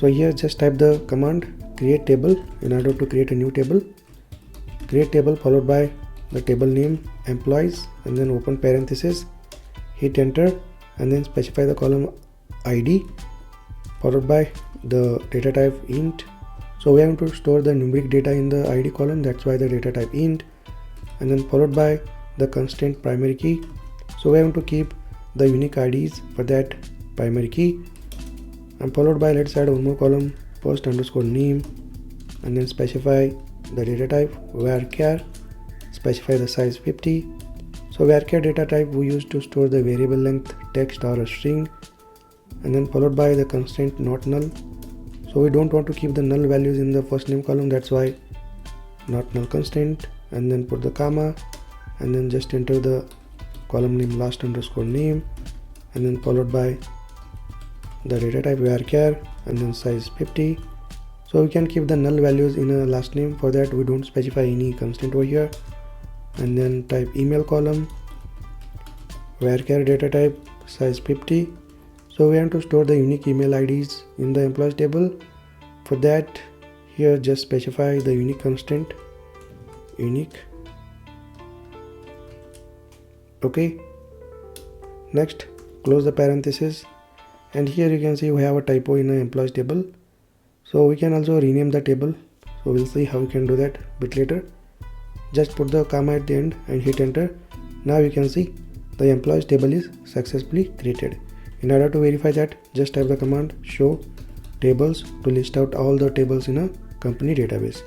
So here just type the command create table. In order to create a new table, create table followed by the table name employees, and then open parenthesis, hit enter, and then specify the column ID followed by the data type int. So we have to store the numeric data in the ID column, that's why the data type int, and then followed by the constraint primary key. So we have to keep the unique IDs for that primary key, and followed by let's add one more column post underscore name, and then specify the data type varchar, specify the size 50. So varchar data type we use to store the variable length text or a string, and then followed by the constraint not null. So we don't want to keep the null values in the first name column, that's why not null constraint, and then put the comma, and then just enter the column name last underscore name, and then followed by the data type varchar, and then size 50. So we can keep the null values in a last name. For that we don't specify any constraint over here, and then type email column varchar data type size 50. So we want to store the unique email IDs in the employees table. For that here just specify the unique constraint unique. Okay, next close the parenthesis, and here you can see we have a typo in the employees table. So we can also rename the table. So we'll see how we can do that a bit later. Just put the comma at the end and hit enter. Now you can see the employees table is successfully created. In order to verify that, just type the command show tables to list out all the tables in a company database.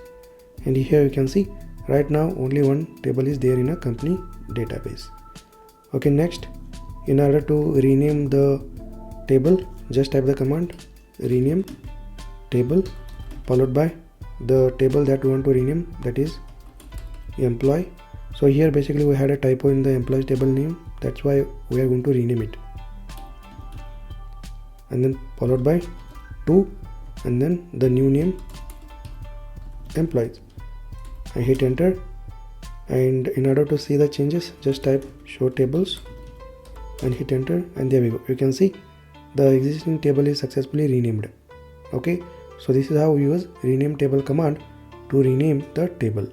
And here you can see right now only one table is there in a company database. Okay, next, in order to rename the table, just type the command rename table followed by the table that we want to rename, that is employee. So here basically we had a typo in the employees table name, that's why we are going to rename it, and then followed by 2, and then the new name employees. I hit enter, and in order to see the changes just type show tables and hit enter, and there we go. You can see the existing table is successfully renamed. Okay, so this is how we use rename table command to rename the table.